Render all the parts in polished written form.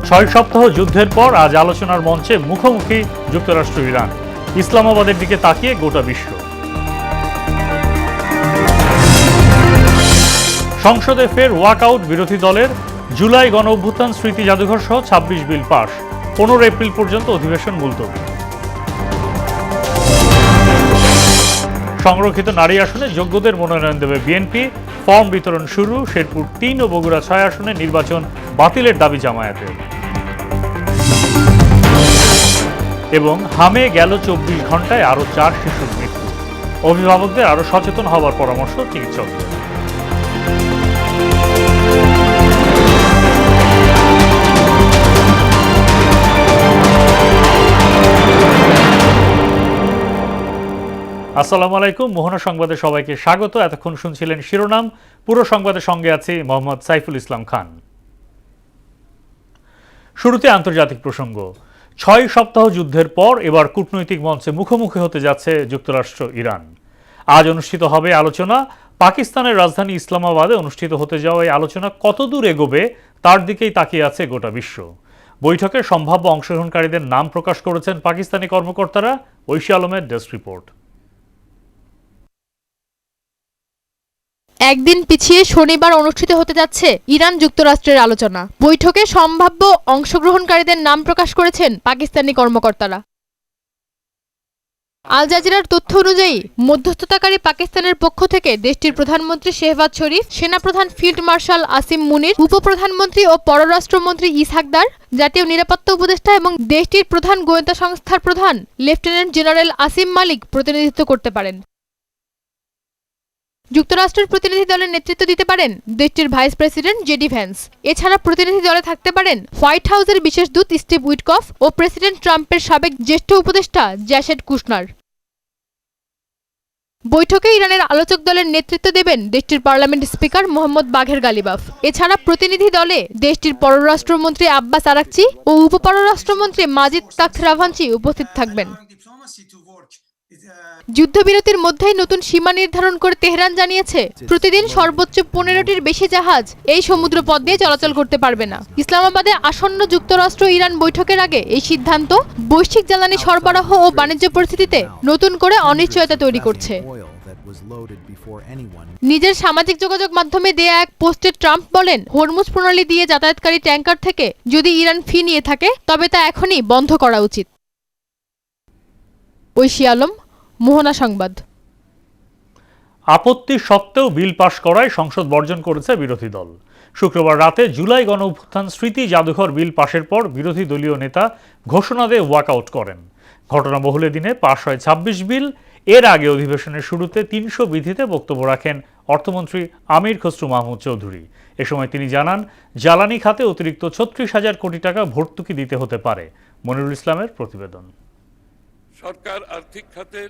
6 সপ্তাহ যুদ্ধের পর আজ আলোচনার মঞ্চে মুখোমুখি যুক্তরাষ্ট্র ইরান। ইসলামাবাদের দিকে তাকিয়ে গোটা বিশ্ব। সংসদে ফের ওয়াকআউট বিরোধী দলের। জুলাই গণ অভ্যুত্থান স্মৃতি জাদুঘর সহ 26 বিল পাস। 15 এপ্রিল পর্যন্ত অধিবেশন মুলতবি। সংরক্ষিত নারী আসনে যোগ্যদের মনোনয়ন দেবে বিএনপি। ফর্ম বিতরণ শুরু। শেরপুর 3 ও বগুড়া 6 আসনে নির্বাচন বাতিলের দাবি জামায়াতের। এবং হামে গেল 24 ঘন্টায় আরও 4 শিশুর মৃত্যু। অভিভাবকদের আরও সচেতন হওয়ার পরামর্শ চিকিৎসকদের। আসসালামু আলাইকুম। মোহনা সংবাদে সবাইকে স্বাগত। এতক্ষণ শুনছিলেন শিরোনাম। পুরো সংবাদের সঙ্গে আছি মোহাম্মদ সাইফুল ইসলাম খান। শুরুতে আন্তর্জাতিক প্রসঙ্গ। 6 সপ্তাহ যুদ্ধের পর এবার কূটনৈতিক মঞ্চে মুখোমুখি হতে যাচ্ছে যুক্তরাষ্ট্র ইরান। আজ অনুষ্ঠিত হবে আলোচনা। পাকিস্তানের রাজধানী ইসলামাবাদে অনুষ্ঠিত হতে যাওয়া এই আলোচনা কতদূর এগোবে তার দিকেই তাকিয়ে আছে গোটা বিশ্ব। বৈঠকে সম্ভাব্য অংশগ্রহণকারীদের নাম প্রকাশ করেছেন পাকিস্তানি কর্মকর্তারা। ঐশী আলমের ডেস্ক রিপোর্ট। একদিন পিছিয়ে শনিবার অনুষ্ঠিত হতে যাচ্ছে ইরান যুক্তরাষ্ট্রের আলোচনা। বৈঠকে সম্ভাব্য অংশগ্রহণকারীদের নাম প্রকাশ করেছেন পাকিস্তানি কর্মকর্তারা। আল জাজিরার তথ্য অনুযায়ী মধ্যস্থতাকারী পাকিস্তানের পক্ষ থেকে দেশটির প্রধানমন্ত্রী শেহবাজ শরীফ, সেনাপ্রধান ফিল্ড মার্শাল আসিম মুনির, উপপ্রধানমন্ত্রী ও পররাষ্ট্রমন্ত্রী ইসহাকদার, জাতীয় নিরাপত্তা উপদেষ্টা এবং দেশটির প্রধান গোয়েন্দা সংস্থার প্রধান লেফটেন্যান্ট জেনারেল আসিম মালিক প্রতিনিধিত্ব করতে পারেন। যুক্তরাষ্ট্রের প্রতিনিধি দলের নেতৃত্ব দিতে পারেন দেশটির ভাইস প্রেসিডেন্ট জেডি ভ্যান্স। এছাড়া প্রতিনিধি দলে থাকতে পারেন হোয়াইট হাউসের বিশেষ দূত স্টিভ উইটকফ ও প্রেসিডেন্ট ট্রাম্পের সাবেক জ্যেষ্ঠ উপদেষ্টা জ্যাশেড কুশনার। বৈঠকে ইরানের আলোচক দলের নেতৃত্ব দেবেন দেশটির পার্লামেন্ট স্পিকার মোহাম্মদ বাঘের গালিবাফ। এছাড়া প্রতিনিধি দলে দেশটির পররাষ্ট্রমন্ত্রী আব্বাস আরাকচি ও উপপররাষ্ট্রমন্ত্রী মাজিদ তাখত রাভানচি উপস্থিত থাকবেন। যুদ্ধবিরতির মধ্যেই নতুন সীমা নির্ধারণ করে তেহরান জানিয়েছে প্রতিদিন সর্বোচ্চ 15টির বেশি জাহাজ এই সমুদ্রপথ দিয়ে চলাচল করতে পারবে না। ইসলামাবাদে আসন্ন যুক্তরাষ্ট্র ইরান বৈঠকের আগে এই সিদ্ধান্ত বৈশ্বিক জ্বালানি সরবরাহ ও বাণিজ্য পরিস্থিতিতে নতুন করে অনিশ্চয়তা তৈরি করছে। নিজের সামাজিক যোগাযোগ মাধ্যমে দেয়া এক পোস্টে ট্রাম্প বলেন, হরমুজ প্রণালী দিয়ে যাতায়াতকারী ট্যাঙ্কার থেকে যদি ইরান ফি নিয়ে থাকে তবে তা এখনই বন্ধ করা উচিত। ঐশী আলম, মোহনা সংবাদ। আপত্তি সত্ত্বেও বিল পাশ করায় সংসদ বর্জন করেছে বিরোধী দল। শুক্রবার রাতে জুলাই গণ অভ্যুত্থান স্মৃতি জাদুঘর বিল পাশের পর বিরোধী দলীয় নেতা ঘোষণা দিয়ে ওয়াকআউট করেন। ঘটনাবহুল দিনে পাশ হয় 26 বিল। এর আগে অধিবেশনের শুরুতে 300 বিধিতে বক্তব্য রাখেন অর্থমন্ত্রী আমির খসরু মাহমুদ চৌধুরী। এ সময় তিনি জানান, জ্বালানি খাতে অতিরিক্ত 36,000 কোটি টাকা ভর্তুকি দিতে হতে পারে। মনিরুল ইসলামের প্রতিবেদন। সরকার আর্থিক খাতের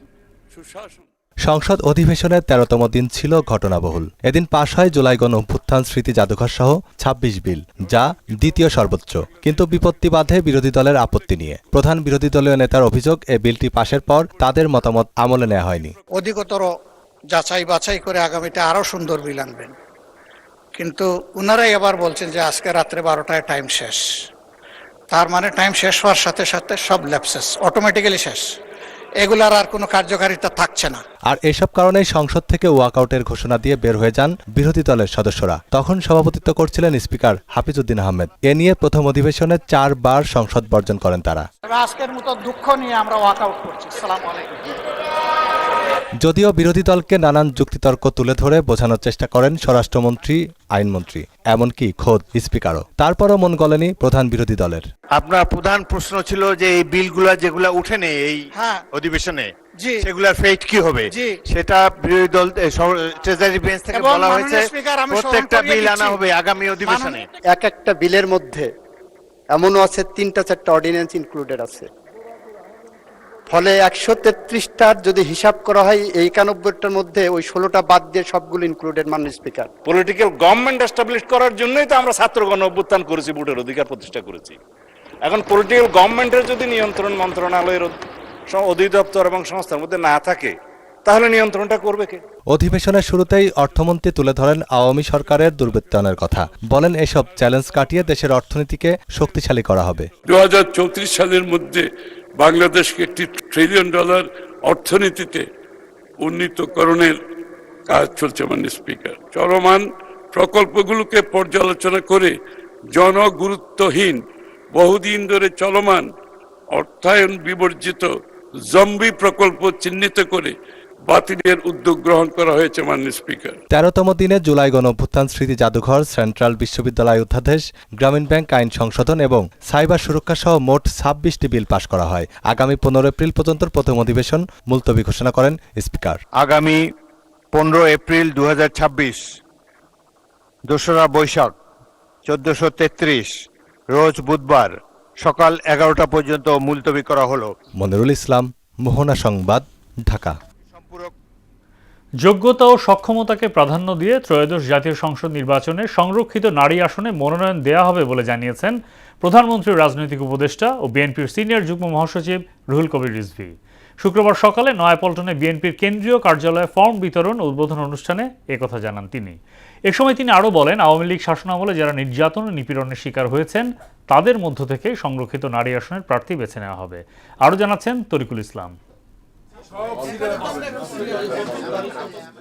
সুশাসন। সংসদ অধিবেশনের 13তম দিন ছিল ঘটনাবহুল। এদিন পাশ হয় জুলাই গণ অভ্যুত্থান স্মৃতি জাদুঘর সহ 26 বিল, যা দ্বিতীয় সর্বোচ্চ। কিন্তু বিপত্তি বাধে বিরোধী দলের আপত্তি নিয়ে। প্রধান বিরোধী দলীয় নেতার অভিযোগ, এ বিলটি পাশের পর তাদের মতামত আমলে নেওয়া হয়নি। অধিকতর যাচাই বাছাই করে আগামীতে আরো সুন্দর বিল আনবেন, কিন্তু ওনারাই আবার বলছেন যে আজকে রাত্রে 12টায় টাইম শেষ। তার মানে টাইম শেষ হওয়ার সাথে সাথে সব ল্যাপসেস অটোমেটিক্যালি শেষ, এগুলার আর কোনো কার্যকারিতা থাকছে না। আর এসব কারণেই সংসদ থেকে ওয়াকআউটের ঘোষণা দিয়ে বের হয়ে যান বিরোধী দলের সদস্যরা। তখন সভাপতিত্ব করছিলেন স্পিকার হাফিজউদ্দিন আহমেদ। এ নিয়ে প্রথম অধিবেশনে 4 বার সংসদ বর্জন করেন তারা। আজকের মতো দুঃখ নিয়ে আমরা ওয়াকআউট করছি। আসসালামু আলাইকুম। যদিও বিরোধী দলকে নানান যুক্তিতর্ক তুলে ধরে বোঝানোর চেষ্টা করেন স্বরাষ্ট্রমন্ত্রী, আইনমন্ত্রী, এমনকি খোদ স্পিকারও। তারপরও মন গলেনি প্রধান বিরোধী দলের। আপনার প্রধান প্রশ্ন ছিল যে এই বিলগুলা যেগুলা উঠেনি এই অধিবেশনে, সেগুলার ফেট কি হবে, সেটা বিরোধী দল ট্রেজারি বেঞ্চ থেকে বলা হয়েছে প্রত্যেকটা বিল আনা হবে আগামী অধিবেশনে। এক একটা বিলের মধ্যে এমনও আছে 3টা-4টা অর্ডিন্যান্স ইনক্লুডেড আছে। ফলে 133টার যদি হিসাব করা হয়, এই 91টার মধ্যে ওই 16টা বাদ দিয়ে সবগুলো ইনক্লুডেড। মাননীয় স্পিকার, পলিটিক্যাল গভর্নমেন্ট এস্টাবলিশ করার জন্যই তো আমরা ছাত্র গণ অভ্যুত্থান করেছি, ভোটের অধিকার প্রতিষ্ঠা করেছি। এখন পলিটিক্যাল গভর্নমেন্টের যদি নিয়ন্ত্রণ মন্ত্রণালয়ের অধিদপ্তর এবং সংস্থার মধ্যে না থাকে, তাহলে নিয়ন্ত্রণটা করবে কে? অধিবেশনের শুরুতেই অর্থমন্ত্রী তুলে ধরেন আওয়ামী সরকারের দুর্বৃত্তায়নের কথা। বলেন এসব চ্যালেঞ্জ কাটিয়ে দেশের অর্থনীতিকে শক্তিশালী করা হবে। 2034 সালের মধ্যে বাংলাদেশকে $1 ট্রিলিয়ন অর্থনীতিতে উন্নীতকরণের কাজ চলছে মাননীয় স্পিকার। চলমান প্রকল্পগুলোকে পর্যালোচনা করে জনগুরুত্বহীন বহুদিন ধরে চলমান অর্থায়ন বিবর্জিত জম্বি প্রকল্প চিহ্নিত করে বাতিলের উদ্যোগ গ্রহণ করা হয়েছে মাননীয় স্পিকার। 13তম দিনে জুলাই গণঅভ্যুত্থান স্মৃতি জাদুঘর, সেন্ট্রাল বিশ্ববিদ্যালয় অধ্যাদেশ, গ্রামীণ ব্যাংক আইন সংশোধন এবং সাইবার সুরক্ষা সহ মোট 26টি বিল পাশ করা হয়। আগামী 15 এপ্রিল পর্যন্ত প্রথম অধিবেশন মুলতবি ঘোষণা করেন স্পিকার। আগামী 15 এপ্রিল 2026 2রা বৈশাখ 1433 রোজ বুধবার সকাল 11টা পর্যন্ত মুলতবি করা হলো। মনিরুল ইসলাম, মোহনা সংবাদ, ঢাকা। যোগ্যতা ও সক্ষমতাকে প্রাধান্য দিয়ে ত্রয়োদশ জাতীয় সংসদ নির্বাচনে সংরক্ষিত নারী আসনে মনোনয়ন দেয়া হবে বলে জানিয়েছেন প্রধানমন্ত্রীর রাজনৈতিক উপদেষ্টা ও বিএনপির সিনিয়র যুগ্ম মহাসচিব রুহুল কবির রিজভী। শুক্রবার সকালে নয়াপল্টনে বিএনপির কেন্দ্রীয় কার্যালয়ে ফর্ম বিতরণ ও উদ্বোধন অনুষ্ঠানে একথা জানান তিনি। এ সময় তিনি আরও বলেন, আওয়ামী লীগ শাসনামলে যারা নির্যাতন ও নিপীড়নের শিকার হয়েছেন তাদের মধ্য থেকে সংরক্ষিত নারী আসনের প্রার্থী বেছে নেওয়া হবে। আরও জানাচ্ছেন তরিকুল ইসলাম।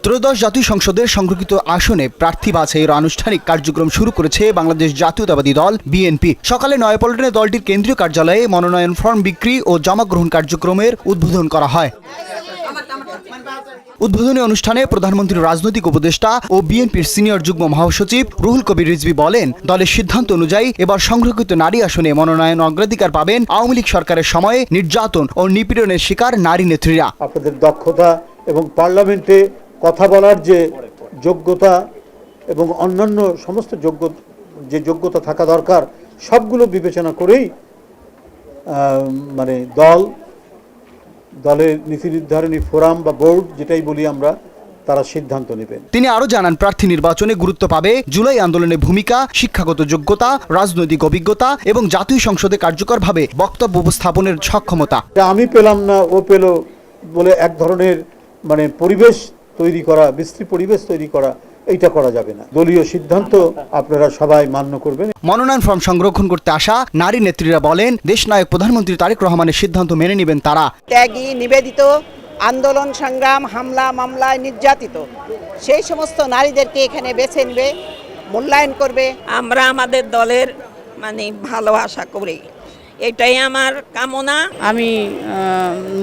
ত্রয়োদশ জাতীয় সংসদের সংরক্ষিত আসনে প্রার্থী বাছাইয়ের আনুষ্ঠানিক কার্যক্রম শুরু করেছে বাংলাদেশ জাতীয়তাবাদী দল বিএনপি। সকালে নয়াপল্টনে দলটির কেন্দ্রীয় কার্যালয়ে মনোনয়ন ফর্ম বিক্রি ও জমা গ্রহণ কার্যক্রমের উদ্বোধন করা হয়। উদ্বোধনী অনুষ্ঠানে প্রধানমন্ত্রীর রাজনৈতিক উপদেষ্টা ও বিএনপির সিনিয়র যুগ্ম মহাসচিব রুহুল কবির রিজভী বলেন, দলের সিদ্ধান্ত অনুযায়ী এবার সংরক্ষিত নারী আসনে মনোনয়ন অগ্রাধিকার পাবেন আওয়ামী লীগ সরকারের সময়ে নির্যাতন ও নিপীড়নের শিকার নারী নেত্রীরা। আপনাদের দক্ষতা এবং পার্লামেন্টে কথা বলার যে যোগ্যতা এবং অন্যান্য সমস্ত যোগ্যতা থাকা দরকার সবগুলো বিবেচনা করেই মানে দলের নীতি নির্ধারণী ফোরাম বা বোর্ড যেটাই বলি আমরা, তারা সিদ্ধান্ত নেবেন। তিনি আরো জানান, প্রার্থী নির্বাচনে গুরুত্ব পাবে জুলাই আন্দোলনের ভূমিকা, শিক্ষাগত যোগ্যতা, রাজনৈতিক অভিজ্ঞতা এবং জাতীয় সংসদে কার্যকরভাবে বক্তব্য উপস্থাপনের সক্ষমতা। আমি পেলাম না ও পেল বলে এক ধরনের মানে পরিবেশ তৈরি করা, বিশ্রী পরিবেশ তৈরি করা, এইটা করা যাবে না। দলীয় সিদ্ধান্ত আপনারা সবাই মান্য করবেন। মনোনয়ন ফর্ম সংরক্ষণ করতে আসা নারী নেত্রীরা বলেন, দেশনায়ক প্রধানমন্ত্রী তারেক রহমানের সিদ্ধান্ত মেনে নেবেন তারা। ত্যাগী, নিবেদিত, আন্দোলন সংগ্রাম, হামলা মামলায় নির্যাতিত সেই সমস্ত নারীদেরকে এখানে বেছে নেবে, মূল্যায়ন করবে। আমরা আমাদের দলের মানে ভালো আশা করি, এটাই আমার কামনা। আমি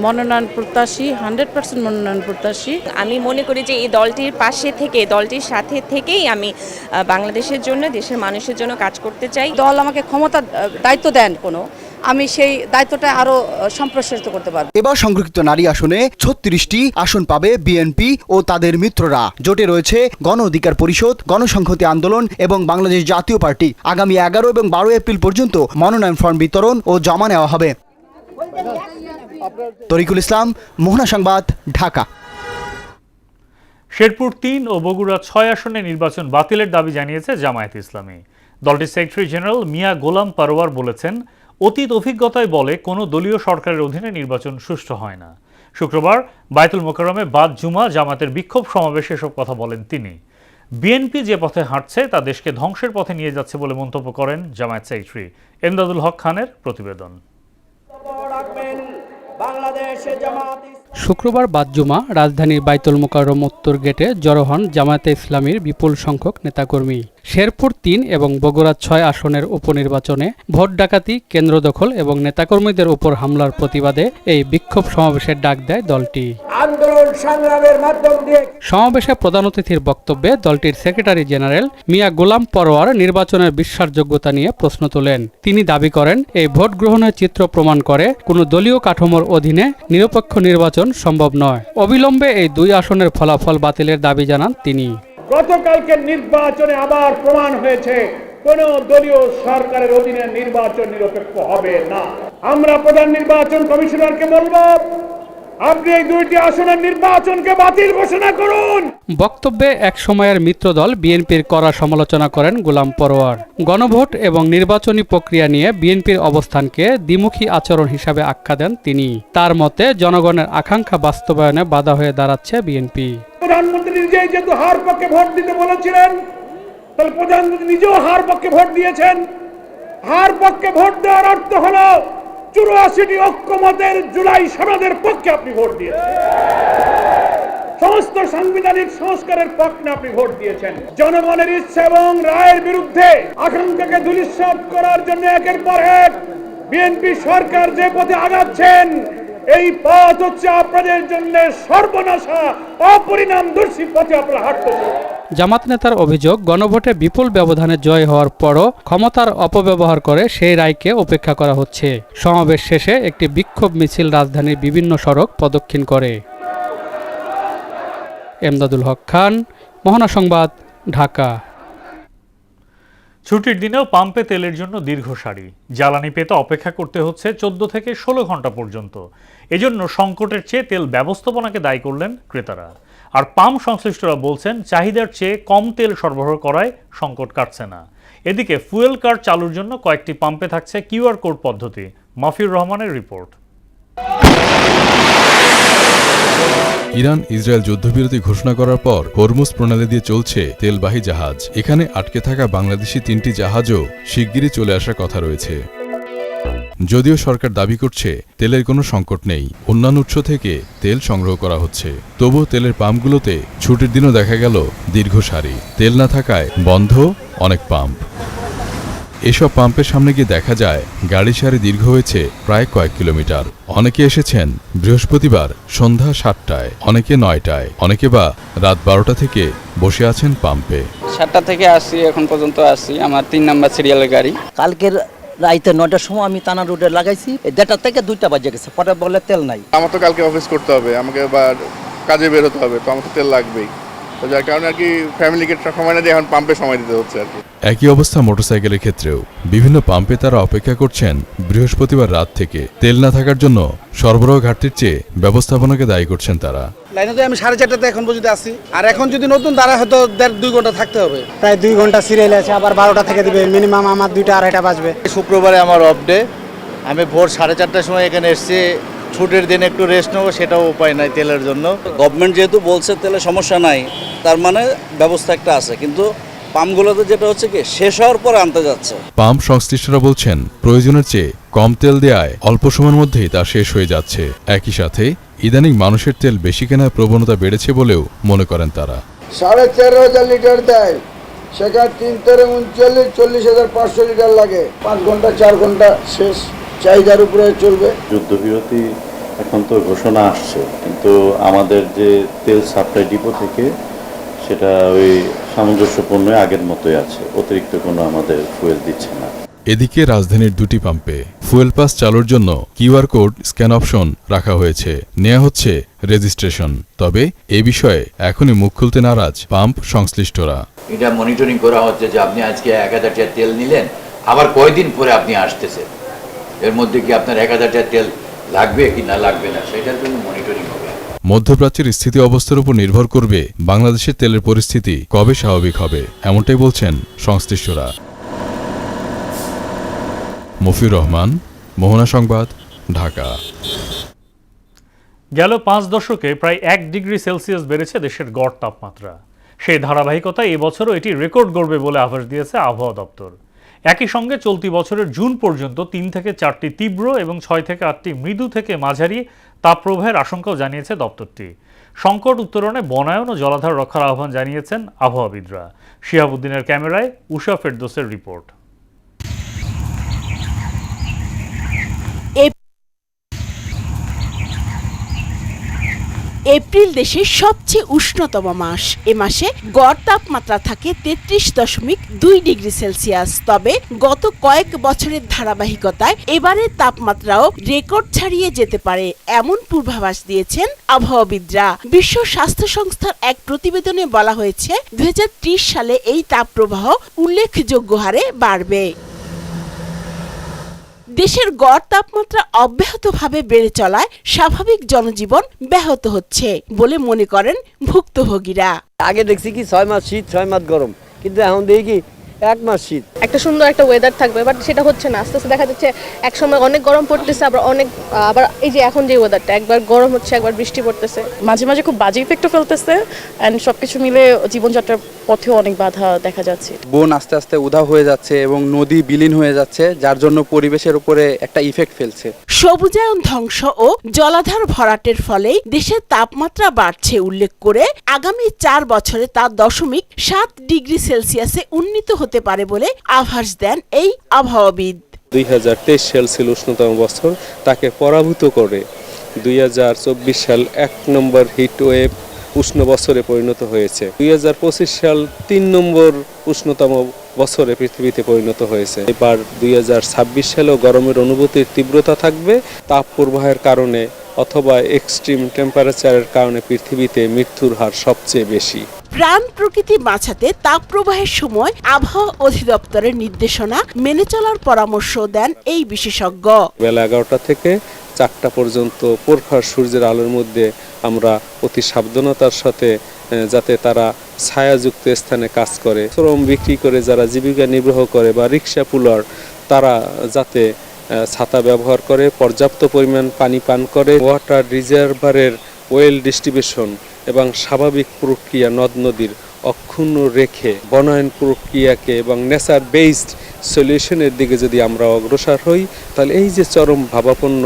মনোনয়ন প্রত্যাশী, 100% মনোনয়ন প্রত্যাশী। আমি মনে করি যে এই দলটির পাশে থেকে, দলটির সাথে থেকেই আমি বাংলাদেশের জন্য, দেশের মানুষের জন্য কাজ করতে চাই। দল আমাকে ক্ষমতা, দায়িত্ব দেন কোনো, আমি সেই দায়িত্বটা আরো সম্প্রসারিত করতে পারব। এবার সংরক্ষিত নারী আসনে 36টি আসন পাবে বিএনপি ও তাদের মিত্ররা। জোটে রয়েছে গণ অধিকার পরিষদ, গণসংহতি আন্দোলন এবং বাংলাদেশ জাতীয় পার্টি। আগামী 11 এবং 12 এপ্রিল পর্যন্ত মনোনয়ন ফর্ম বিতরণ ও জমা নেওয়া হবে। তরিকুল ইসলাম, মোহনা সংবাদ, ঢাকা। শেরপুর 3 ও বগুড়া 6 আসনে নির্বাচন বাতিলের দাবি জানিয়েছে জামায়াতে ইসলামী। দলটির সেক্রেটারি জেনারেল মিয়া গোলাম পারোয়ার বলেছেন, অতীত অভিজ্ঞতায় বলে কোনো দলীয় সরকারের অধীনে নির্বাচন সুষ্ঠু হয় না। শুক্রবার বায়তুল মোকাররমে বাদ জুমা জামাতের বিক্ষোভ সমাবেশে এসব কথা বলেন তিনি। বিএনপি যে পথে হাঁটছে তা দেশকে ধ্বংসের পথে নিয়ে যাচ্ছে বলে মন্তব্য করেন জামায়াত সেক্রেটারি। এমদাদুল হক খানের প্রতিবেদন। শুক্রবার বাদ জুমা রাজধানীর বায়তুল মোকাররম উত্তর গেটে জড়ো হন জামায়াতে ইসলামীর বিপুল সংখ্যক নেতাকর্মী। শেরপুর 3 এবং বগুড়া 6 আসনের উপনির্বাচনে ভোট ডাকাতি, কেন্দ্র দখল এবং নেতাকর্মীদের উপর হামলার প্রতিবাদে এই বিক্ষোভ সমাবেশের ডাক দেয় দলটি। সমাবেশে প্রধান অতিথির বক্তব্যে দলটির সেক্রেটারি জেনারেল মিয়া গোলাম পরোয়ার নির্বাচনের বিশ্বাসযোগ্যতা নিয়ে প্রশ্ন তোলেন। তিনি দাবি করেন, এই ভোট গ্রহণের চিত্র প্রমাণ করে কোনো দলীয় কাঠামোর অধীনে নিরপেক্ষ নির্বাচন সম্ভব নয়। অবিলম্বে এই 2 আসনের ফলাফল বাতিলের দাবি জানান তিনি। গতকালকে নির্বাচনে আবার প্রমাণ হয়েছে কোন দলীয় সরকারের অধীনে নির্বাচন নিরপেক্ষ হবে না। আমরা প্রধান নির্বাচন কমিশনারকে বলবো, আপনি এই দুইটি আসনের নির্বাচনকে বাতিল ঘোষণা করুন। বক্তব্যে এক সময়ের মিত্রদল বিএনপির কড়া সমালোচনা করেন গোলাম পরোয়ার। গণভোট এবং নির্বাচনী প্রক্রিয়া নিয়ে বিএনপির অবস্থানকে দ্বিমুখী আচরণ হিসাবে আখ্যা দেন তিনি। তার মতে জনগণের আকাঙ্ক্ষা বাস্তবায়নে বাধা হয়ে দাঁড়াচ্ছে বিএনপি। প্রধানমন্ত্রী নিজেই যেহেতু হার পক্ষে ভোট দিতে বলেছিলেন, তাহলে প্রধানমন্ত্রী নিজেও হার পক্ষে ভোট দিয়েছেন। হার পক্ষে ভোট দেওয়ার অর্থ হলো 84টি ঐক্যমতের জুলাই সনদের পক্ষে আপনি ভোট দিয়েছেন, সমস্ত সাংবিধানিক সংস্কারের পক্ষে আপনি ভোট দিয়েছেন। জনগণের ইচ্ছা এবং রায়ের বিরুদ্ধে আকাঙ্ক্ষাকে ধূলিসাৎ করার জন্য একের পর এক বিএনপি সরকার যে পথে আগাচ্ছেন, এই পথ হচ্ছে আপনাদের জন্য সর্বনাশা, অপরিণামদর্শী পথে আপনারা হাঁটতেছেন। জামাত নেতার অভিযোগ, গণভোটে বিপুল ব্যবধানে জয় হওয়ার পরও ক্ষমতার অপব্যবহার করে সেই রায়কে উপেক্ষা করা হচ্ছে। সমাবেশ শেষে একটি বিক্ষোভ মিছিল রাজধানীর বিভিন্ন সড়ক প্রদক্ষিণ করে। এমদাদুল হক খান, মোহনা সংবাদ, ঢাকা। ছুটির দিনেও পাম্পে তেলের জন্য দীর্ঘ সারি। জ্বালানি পেতে অপেক্ষা করতে হচ্ছে 14 থেকে 16 ঘন্টা পর্যন্ত। এজন্য সংকটের চেয়ে তেল ব্যবস্থাপনাকে দায়ী করলেন ক্রেতারা। আর পাম্প সংশ্লিষ্টরা বলছেন, চাহিদার চেয়ে কম তেল সরবরাহ করায় সংকট কাটছে না। এদিকে ফুয়েল কার্ড চালুর জন্য কয়েকটি পাম্পে থাকছে কিউআর কোড পদ্ধতি। মাফিউর রহমানের রিপোর্ট। ইরান ইসরায়েল যুদ্ধবিরতি ঘোষণা করার পর হরমুজ প্রণালী দিয়ে চলছে তেলবাহী জাহাজ। এখানে আটকে থাকা বাংলাদেশি 3টি জাহাজও শিগগিরই চলে আসার কথা রয়েছে। যদিও সরকার দাবি করছে তেলের কোনো সংকট নেই, অন্যান্য উৎস থেকে তেল সংগ্রহ করা হচ্ছে, তবুও তেলের পাম্পগুলোতে ছুটির দিনও দেখা গেল দীর্ঘ সারি। তেল না থাকায় বন্ধ অনেক পাম্প। এসব পাম্পের সামনে গিয়ে দেখা যায় গাড়ি সারি দীর্ঘ হয়েছে প্রায় কয়েক কিলোমিটার। অনেকে এসেছেন বৃহস্পতিবার সন্ধ্যা 7টায়, অনেকে 9টায়, অনেকে বা রাত 12টা থেকে বসে আছেন পাম্পে। 7টা থেকে আসছি, এখন পর্যন্ত আসছি। আমার 3 নাম্বার সিরিয়ালের গাড়ি। কালকের রাইতে 9টার সময় আমি টানা রোডে লাগাইছি, 1:30 থেকে 2টা বাজে গেছে, পরে বলে তেল নাই। আমার তো কালকে অফিস করতে হবে, আমাকে আবার কাজে বের হতে হবে, তো আমার তো তেল লাগবেই। তো যার কারণে আর কি ফ্যামিলিকে সময় না দিয়ে এখন পাম্পে সময় দিতে হচ্ছে আর কি। একই অবস্থা মোটরসাইকেলের ক্ষেত্রেও। বিভিন্ন পাম্পে তারা অপেক্ষা করছেন বৃহস্পতিবার রাত থেকে। তেল না থাকার জন্য সরবরাহ ঘাটতির চেয়ে ব্যবস্থাপনাকে দায়ী করছেন তারা। লাইনে তো আমি 4:30তে এখন পর্যন্ত আছি, আর এখন যদি নতুন তারা হয়তো 1.5-2 ঘন্টা থাকতে হবে। প্রায় 2 ঘন্টা সিরিয়াল আছে, আবার 12টা থেকে দিবে, মিনিমাম আমার 2টা-2:30 বাজবে। শুক্রবারে আমার অফ ডে, আমি ভোর 4:30টার সময় এখানে এসেছি। ছুটির দিন একটু রেস্ট নেবো, সেটাও উপায় নাই তেলের জন্য। গভর্নমেন্ট যেহেতু বলছে তেলের সমস্যা নাই, তার মানে ব্যবস্থা একটা আছে, কিন্তু পাম্পগুলোতে যেটা হচ্ছে কি শেষ হওয়ার পরে আনতে যাচ্ছে। পাম্প সংশ্লিষ্টরা বলছেন প্রয়োজনের চেয়ে কম তেল দেওয়ায় অল্প সময়ের মধ্যেই তা শেষ হয়ে যাচ্ছে। একই সাথে ইদানিং মানুষের তেল বেশি কেনার প্রবণতা বেড়েছে বলেও মনে করেন তারা। 4,500 লিটার দেয়, সেখানে 3-39-40,500 লিটার লাগে। 5 ঘন্টা 4 ঘন্টা শেষ, চাহিদার উপরে চলবে। যুদ্ধবিরতি এখন তো ঘোষণা আসছে, কিন্তু আমাদের যে তেল সাপ্লাই ডিপো থেকে সেটা ওই সামঞ্জস্যপূর্ণ আগের মতোই আছে, অতিরিক্ত কোনো আমাদের ফুয়েল দিচ্ছে না। এদিকে রাজধানীর 2টি পাম্পে ফুয়েল পাস চালুর জন্য কিউআর কোড স্ক্যান অপশন রাখা হয়েছে, নেওয়া হচ্ছে রেজিস্ট্রেশন। তবে এ বিষয়ে এখনই মুখ খুলতে নারাজ পাম্প সংশ্লিষ্টরা। এটা মনিটরিং করা হচ্ছে যে আপনি আজকে 1000 টাকা তেল নিলেন, আবার কয়দিন পরে আপনি আসতেছেন, এর মধ্যে কি আপনার 1000 টাকা তেল লাগবে কি না লাগবে না, সেটার জন্য মনিটরিং হবে। মধ্যপ্রাচ্যের স্থিতি অবস্থার উপর নির্ভর করবে বাংলাদেশের তেলের পরিস্থিতি কবে স্বাভাবিক হবে, এমনটাই বলছেন সংশ্লিষ্টরা। মফিউর রহমান, মোহনা সংবাদ, ঢাকা। গেল 5 দশকে প্রায় 1 ডিগ্রি সেলসিয়াস বেড়েছে দেশের গড় তাপমাত্রা। সেই ধারাবাহিকতায় এবছরও এটি রেকর্ড গড়বে বলে আভাস দিয়েছে আবহাওয়া দপ্তর। একই সঙ্গে চলতি বছরের জুন পর্যন্ত 3 থেকে 4টি তীব্র এবং 6 থেকে 8টি মৃদু থেকে মাঝারি তাপপ্রবাহের আশঙ্কাও জানিয়েছে দপ্তরটি। সংকট উত্তরণে বনায়ন ও জলাধার রক্ষার আহ্বান জানিয়েছেন আবহাওয়াবিদরা। শিহাবুদ্দিনের ক্যামেরায় উষা ফেরদৌসের রিপোর্ট। এপ্রিল দেশের সবচেয়ে উষ্ণতম মাস। এ মাসে গড় তাপমাত্রা থাকে 33.2 ডিগ্রি সেলসিয়াস। তবে গত কয়েক বছরের ধারাবাহিকতায় এবারের তাপমাত্রাও রেকর্ড ছাড়িয়ে যেতে পারে, এমন পূর্বাভাস দিয়েছেন আবহাওয়াবিদরা। বিশ্ব স্বাস্থ্য সংস্থার এক প্রতিবেদনে বলা হয়েছে 2030 সালে এই তাপপ্রবাহ উল্লেখযোগ্য হারে বাড়বে। দেশের গড় তাপমাত্রা অব্যাহতভাবে বেড়ে চলায় স্বাভাবিক জনজীবন ব্যাহত হচ্ছে বলে মনে করেন ভুক্তভোগীরা। আগে দেখছি কি 6 মাস শীত 6 মাস গরম, কিন্তু এখন দেখি কি 1 মাস শীত। একটা সুন্দর একটা ওয়েদার থাকবে, বাট সেটা হচ্ছে না। আস্তে আস্তে দেখা যাচ্ছে এক সময় অনেক গরম পড়তেছে, আবার এই যে এখন যে ওয়েদারটা, একবার গরম হচ্ছে একবার বৃষ্টি পড়তেছে, মাঝে মাঝে খুব বাজে ইফেক্টও ফেলতেছে। অ্যান্ড সবকিছু মিলে জীবনযাত্রার পথেও অনেক বাধা দেখা যাচ্ছে। বন আস্তে আস্তে উধাও হয়ে যাচ্ছে এবং নদী বিলীন হয়ে যাচ্ছে, যার জন্য পরিবেশের উপরে একটা ইফেক্ট ফেলছে। সবুজায়ন ধ্বংস ও জলাধার ভরাটের ফলেই দেশের তাপমাত্রা বাড়ছে উল্লেখ করে আগামী 4 বছরে তা 0.7 ডিগ্রি সেলসিয়াসে উন্নীত হতে পারে বলে আভাস দেন এই আবহাওয়াবিদ। 2023 সাল ছিল উষ্ণতম বছর, তাকে পরাভূত করে 2024 সাল 1 নম্বর হিট ওয়েভ উষ্ণ বছরে পরিণত হয়েছে। 2025 সাল 3 নম্বর উষ্ণতম বছরে পৃথিবীতে পরিণত হয়েছে। এবার 2026 সালেও গরমের অনুভূতির তীব্রতা থাকবে। তাপ প্রবাহের কারণে অথবা এক্সট্রিম টেম্পারেচারের কারণে পৃথিবীতে মৃত্যুর হার সবচেয়ে বেশি। প্রাণ প্রকৃতি বাঁচাতে তাপ প্রবাহের সময় আবহাওয়া অধিদপ্তরের নির্দেশনা মেনে চলার পরামর্শ দেন এই বিশেষজ্ঞ। বেলা 11টা থেকে 4টা পর্যন্ত প্রখর সূর্যের আলোর মধ্যে আমরা অতি সাবধানতার সাথে যাতে তারা ছায়াযুক্ত স্থানে কাজ করে, শ্রম বিক্রি করে যারা জীবিকা নির্বাহ করে বা রিক্সা পুলার, তারা যাতে ছাতা ব্যবহার করে, পর্যাপ্ত পরিমাণ পানি পান করে, ওয়াটার রিজার্ভারের ওয়েল ডিস্ট্রিবিউশন এবং স্বাভাবিক প্রক্রিয়া নদ নদীর অক্ষুণ্ণ রেখে বনায়ন প্রক্রিয়াকে এবং নেচার বেসড সলিউশনের দিকে যদি আমরা অগ্রসর হই, তাহলে এই যে চরম ভাবাপন্ন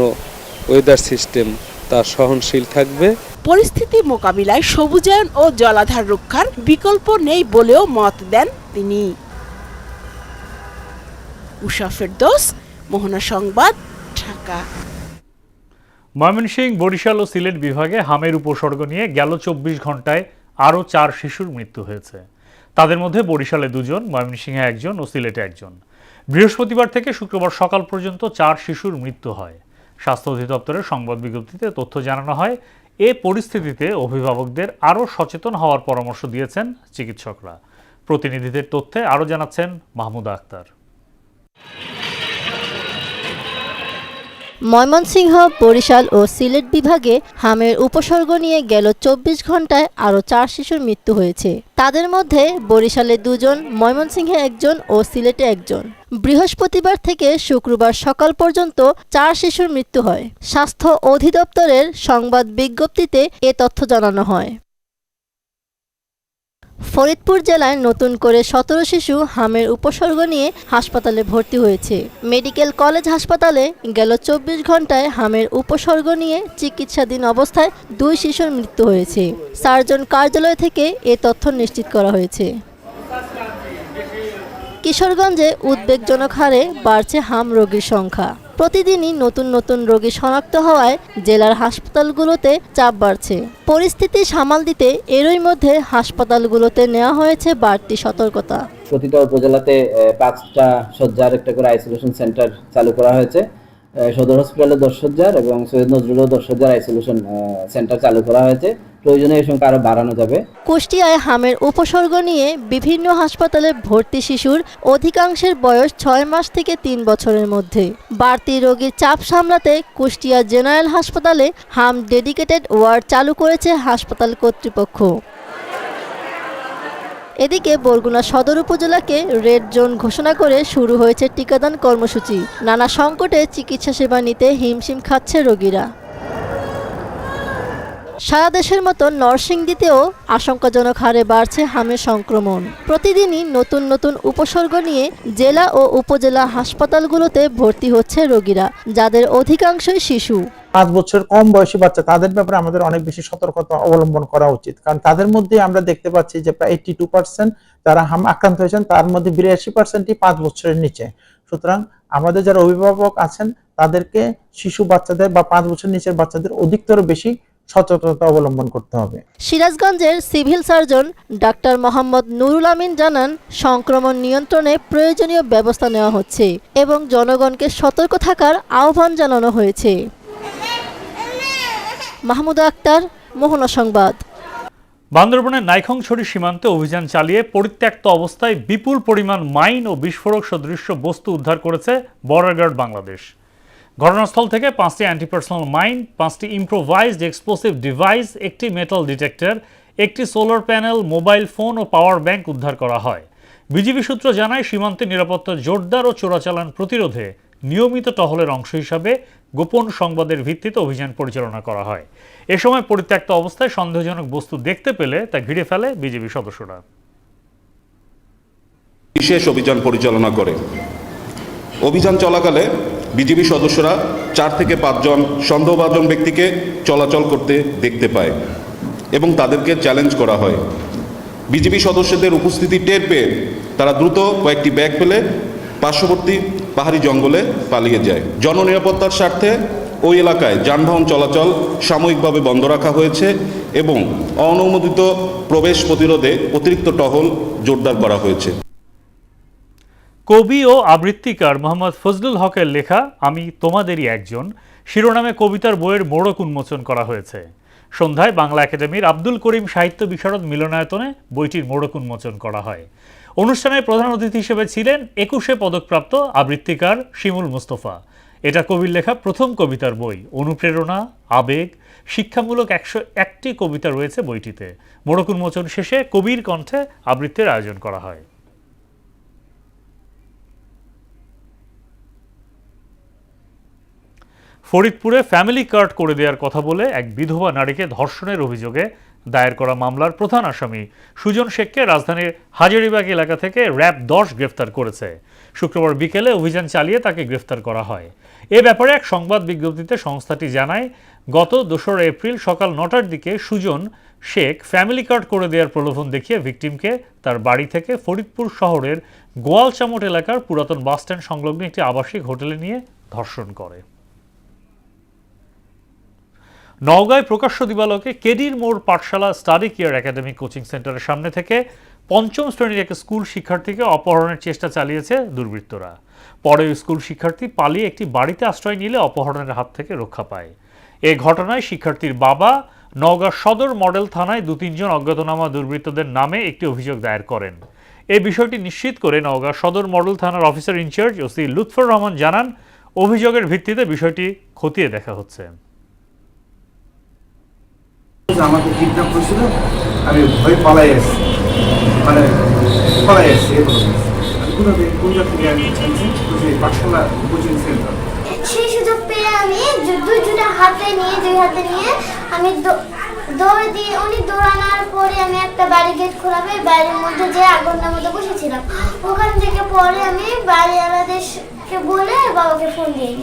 ওয়েদার সিস্টেম তা সহনশীল থাকবে। পরিস্থিতি মোকাবিলায় সবুজায়ন ও জলাধার রক্ষার বিকল্প নেই বলেও মত দেন তিনি। উষা ফেরদৌস, মোহনা সংবাদ, ঢাকা। ময়মনসিংহ, বরিশাল ও সিলেট বিভাগে হামের উপসর্গ নিয়ে গেল 24 ঘন্টায় আরও 4 শিশুর মৃত্যু হয়েছে। তাদের মধ্যে বরিশালে 2 জন, ময়মনসিংহে 1 জন ও সিলেটে 1 জন। বৃহস্পতিবার থেকে শুক্রবার সকাল পর্যন্ত 4 শিশুর মৃত্যু হয়। স্বাস্থ্য অধিদপ্তরের সংবাদ বিজ্ঞপ্তিতে তথ্য জানানো হয়, এ পরিস্থিতিতে অভিভাবকদের আরও সচেতন হওয়ার পরামর্শ দিয়েছেন চিকিৎসকরা। প্রতিনিধিদের তথ্যে আরও জানাচ্ছেন মাহমুদা আক্তার। ময়মনসিংহ, বরিশাল ও সিলেট বিভাগে হামের উপসর্গ নিয়ে গেল 24 ঘন্টায় আরও 4 শিশুর মৃত্যু হয়েছে। তাদের মধ্যে বরিশালে 2 জন, ময়মনসিংহে 1 জন ও সিলেটে 1 জন। বৃহস্পতিবার থেকে শুক্রবার সকাল পর্যন্ত 4 শিশুর মৃত্যু হয়। স্বাস্থ্য অধিদপ্তরের সংবাদ বিজ্ঞপ্তিতে এ তথ্য জানানো হয়। ফরিদপুর জেলায় নতুন করে 17 শিশু হামের উপসর্গ নিয়ে হাসপাতালে ভর্তি হয়েছে। মেডিকেল কলেজ হাসপাতালে গেল 24 ঘন্টায় হামের উপসর্গ নিয়ে চিকিৎসাধীন অবস্থায় 2 শিশুর মৃত্যু হয়েছে। সার্জন কার্যালয় থেকে এ তথ্য নিশ্চিত করা হয়েছে। কিশোরগঞ্জে উদ্বেগজনক হারে বাড়ছে হাম রোগীর সংখ্যা। প্রতিদিনই নতুন নতুন রোগী শনাক্ত হওয়ায় জেলার হাসপাতালগুলোতে চাপ বাড়ছে। পরিস্থিতি সামাল দিতে এরই মধ্যে হাসপাতালগুলোতে নেওয়া হয়েছে বাড়তি সতর্কতা। প্রতিটা উপজেলাতে 5টা শয্যার একটা করে আইসোলেশন সেন্টার চালু করা হয়েছে। সদর হসপিটালে 10 শয্যার এবং সৈয়দ নজরুলও 10 শয্যার আইসোলেশন সেন্টার চালু করা হয়েছে। প্রয়োজনে এই সংখ্যা আরও বাড়ানো যাবে। কুষ্টিয়ায় হামের উপসর্গ নিয়ে বিভিন্ন হাসপাতালে ভর্তি শিশুর অধিকাংশের বয়স 6 মাস থেকে 3 বছরের মধ্যে। বাড়তি রোগীর চাপ সামলাতে কুষ্টিয়া জেনারেল হাসপাতালে হাম ডেডিকেটেড ওয়ার্ড চালু করেছে হাসপাতাল কর্তৃপক্ষ। এদিকে বরগুনা সদর উপজেলাকে রেড জোন ঘোষণা করে শুরু হয়েছে টিকাদান কর্মসূচি। নানা সংকটে চিকিৎসা সেবা নিতে হিমশিম খাচ্ছে রোগীরা। সারা দেশের মতো নরসিংদীতেও আশঙ্কাজনক হারে বাড়ছে হামের সংক্রমণ। প্রতিদিনই নতুন নতুন উপসর্গ নিয়ে জেলা ও উপজেলা হাসপাতালগুলোতে ভর্তি হচ্ছে রোগীরা, যাদের অধিকাংশই শিশু। 5 বছর কম বয়সী বাচ্চা, তাদের ব্যাপারে আমাদের অনেক বেশি সতর্কতা অবলম্বন করা উচিত, কারণ তাদের মধ্যে আমরা দেখতে পাচ্ছি যে প্রায় 82% যারা হাম আক্রান্ত হয়েছেন তার মধ্যে 82%ই 5 বছরের নিচে। সুতরাং আমাদের যারা অভিভাবক আছেন তাদেরকে শিশু বাচ্চাদের বা 5 বছর নিচের বাচ্চাদের অধিকতর বেশি সচেতনতা অবলম্বন করতে হবে। সিরাজগঞ্জের civil surgeon doctor Mohammad Nurul Amin জানান, সংক্রমণ নিয়ন্ত্রণে প্রয়োজনীয় ব্যবস্থা নেওয়া হচ্ছে এবং জনগণকে সতর্ক থাকার আহ্বান জানানো হয়েছে। মাহমুদা আক্তার, মোহনা সংবাদ। বান্দরবনের নাইখংছড়ি সীমান্তে অভিযান চালিয়ে পরিত্যক্ত অবস্থায় বিপুল পরিমাণ মাইন ও বিস্ফোরক সদৃশ্য বস্তু উদ্ধার করেছে বর্ডার গার্ড বাংলাদেশ। ঘটনাস্থল থেকে 5টি অ্যান্টিপার্সোনাল মাইন, 5টি ইম্প্রোভাইজড এক্সপ্লোসিভ ডিভাইস, একটি মেটাল ডিটেক্টর, একটি সোলার প্যানেল, মোবাইল ফোন ও পাওয়ার ব্যাংক উদ্ধার করা হয়। বিজিবি সূত্র জানায়, সীমান্তে নিরাপত্তা জোরদার ও চোরাচালান প্রতিরোধে নিয়মিত টহলের অংশ হিসাবে গোপন সংবাদের ভিত্তিতে অভিযান পরিচালনা করা হয়। এ সময় পরিত্যক্ত অবস্থায় সন্দেহজনক বস্তু দেখতে পেলে তা ঘিরে ফেলে বিজিবি সদস্যরা। বিশেষ অভিযান পরিচালনা করে। অভিযান চলাকালে বিজিবি সদস্যরা 4 থেকে 5 জন সন্দেহভাজন ব্যক্তিকে চলাচল করতে দেখতে পায় এবং তাদেরকে চ্যালেঞ্জ করা হয়। বিজিবি সদস্যদের উপস্থিতি টের পেয়ে তারা দ্রুত কয়েকটি ব্যাগ ফেলে পার্শ্ববর্তী পাহাড়ি জঙ্গলে পালিয়ে যায়। জননিরাপত্তার স্বার্থে ওই এলাকায় যানবাহন চলাচল সাময়িকভাবে বন্ধ রাখা হয়েছে এবং অননুমোদিত প্রবেশ প্রতিরোধে অতিরিক্ত টহল জোরদার করা হয়েছে। কবি ও আবৃত্তিকার মোহাম্মদ ফজলুল হকের লেখা আমি তোমাদেরই একজন শিরোনামে কবিতার বইয়ের মোড়ক উন্মোচন করা হয়েছে। সন্ধ্যায় বাংলা একাডেমির আব্দুল করিম সাহিত্য বিশারদ মিলনায়তনে বইটির মোড়ক উন্মোচন করা হয়। অনুষ্ঠানে প্রধান অতিথি হিসেবে ছিলেন 21 পদকপ্রাপ্ত আবৃত্তিকার শিমুল মুস্তফা। এটা কবির লেখা প্রথম কবিতার বই। অনুপ্রেরণা, আবেগ, শিক্ষামূলক 101টি কবিতা রয়েছে বইটিতে। মোড়ক উন্মোচন শেষে কবির কণ্ঠে আবৃত্তির আয়োজন করা হয়। ফরিদপুরে ফ্যামিলি কার্ড করে দেওয়ার কথা বলে এক বিধবা নারীকে ধর্ষণের অভিযোগে দায়ের করা মামলার প্রধান আসামি সুজন শেখকে রাজধানীর হাজারীবাগ এলাকা থেকে র্যাব 10 গ্রেফতার করেছে। শুক্রবার বিকেলে অভিযান চালিয়ে তাকে গ্রেফতার করা হয়। এ ব্যাপারে এক সংবাদ বিজ্ঞপ্তিতে সংস্থাটি জানায়, গত 2 এপ্রিল সকাল 9টার দিকে সুজন শেখ ফ্যামিলি কার্ড করে দেওয়ার প্রলোভন দেখিয়ে ভিকটিমকে তার বাড়ি থেকে ফরিদপুর শহরের গোয়ালচামট এলাকার পুরাতন বাসস্ট্যান্ড সংলগ্ন একটি আবাসিক হোটেলে নিয়ে ধর্ষণ করে। নওগাঁয় প্রকাশ্য দিবালোকে কেডির মোড় পাঠশালা স্টাডি কেয়ার একাডেমি কোচিং সেন্টারের সামনে থেকে 5ম শ্রেণীর এক স্কুল শিক্ষার্থীকে অপহরণের চেষ্টা চালিয়েছে দুর্বৃত্তরা। পরে স্কুল শিক্ষার্থী পালিয়ে একটি বাড়িতে আশ্রয় নিলে অপহরণের হাত থেকে রক্ষা পায়। এই ঘটনায় শিক্ষার্থীর বাবা নওগাঁ সদর মডেল থানায় 2-3 জন অজ্ঞাতনামা দুর্বৃত্তদের নামে একটি অভিযোগ দায়ের করেন। এই বিষয়টি নিশ্চিত করে নওগাঁ সদর মডেল থানার officer incharge OC Lutfar Rahman জানান, অভিযোগের ভিত্তিতে বিষয়টি খতিয়ে দেখা হচ্ছে। আমাকে কিডন্যাপ করেছিল, আমি ভয় পালাই আসছি, কোন থেকে আমি পাঠশালা কোচিং সেন্টার। সেই সুযোগ পেয়ে আমি দুইটা হাতে নিয়ে আমি দৌড় দিয়ে উনি দৌড়ানোর পরে আমি একটা বাড়ি গেট খোলাবে বাড়ির মধ্যে যে আগুনের মধ্যে বসেছিলাম, ওখান থেকে পরে আমি বাড়িওয়ালাদেরকে বলে বাবাকে ফোন দিয়ে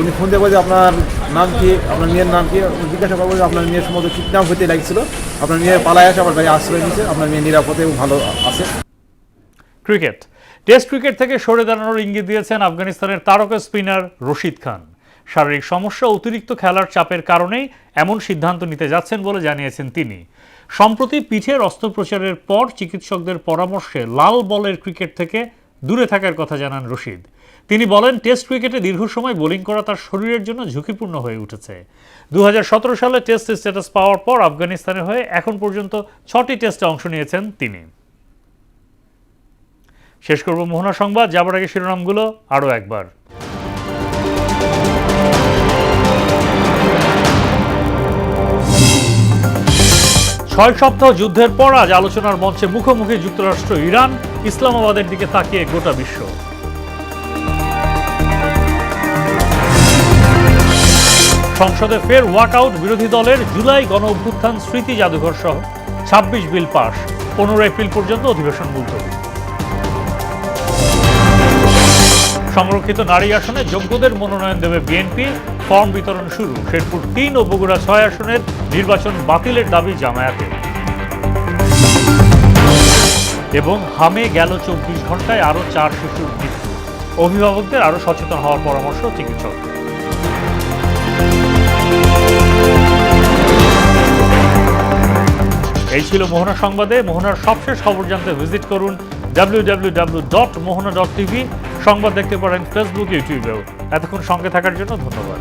উনি ফোন দিয়ে বলে আপনার নাম কি, আপনার মেয়ের নাম কি, জিজ্ঞাসা করবো আপনার মেয়ের সম্বন্ধে কিডন্যাপ হতে লাগছিল, আপনার মেয়ে পালায় আসে, আমার বাড়ি আশ্রয় নিচ্ছে, আপনার মেয়ে নিরাপদে এবং ভালো আছে। ক্রিকেট। টেস্ট ক্রিকেট থেকে সরে দাঁড়ানোর ইঙ্গিত দিয়েছেন আফগানিস্তানের তারকা স্পিনার রশিদ খান। শারীরিক সমস্যা, অতিরিক্ত খেলার চাপের কারণেই এমন সিদ্ধান্ত নিতে যাচ্ছেন বলে জানিয়েছেন তিনি। সম্প্রতি পিঠের অস্ত্রোপচারের পর চিকিৎসকদের পরামর্শে লাল বলের ক্রিকেট থেকে দূরে থাকার কথা জানান রশিদ। তিনি বলেন, টেস্ট ক্রিকেটে দীর্ঘ সময় বোলিং করা তার শরীরের জন্য ঝুঁকিপূর্ণ হয়ে উঠেছে। 2017 সালে টেস্ট স্ট্যাটাস পাওয়ার পর আফগানিস্তানের হয়ে এখন পর্যন্ত 6টি টেস্টে অংশ নিয়েছেন তিনি। শেষ করব মোহনা সংবাদ, যাবার আগে শিরোনামগুলো আরও একবার। 6 সপ্তাহ যুদ্ধের পর আজ আলোচনার মঞ্চে মুখোমুখি যুক্তরাষ্ট্র, ইরান, ইসলামাবাদের দিকে তাকিয়ে গোটা বিশ্ব। সংসদে ফের ওয়াকআউট বিরোধী দলের, জুলাই গণ অভ্যুত্থান স্মৃতি জাদুঘর সহ 26 বিল পাশ, 15 এপ্রিল পর্যন্ত অধিবেশন মুলতবি। সংরক্ষিত নারী আসনে যোগ্যদের মনোনয়ন দেবে বিএনপি, ফর্ম বিতরণ শুরু। শেরপুর 3 ও বগুড়া 6 আসনের নির্বাচন বাতিলের দাবি জামায়াতের। এবং হামে গেল 24 ঘন্টায় আরও 4 শিশুর মৃত্যু, অভিভাবকদের আরও সচেতন হওয়ার পরামর্শ চিকিৎসকদের। এই ছিল মোহনা সংবাদে। মোহনার সবশেষ খবর জানতে ভিজিট করুন www.mohana.tv। সংবাদ দেখতে পারেন ফেসবুক, ইউটিউবেও। এতক্ষণ সঙ্গে থাকার জন্য ধন্যবাদ।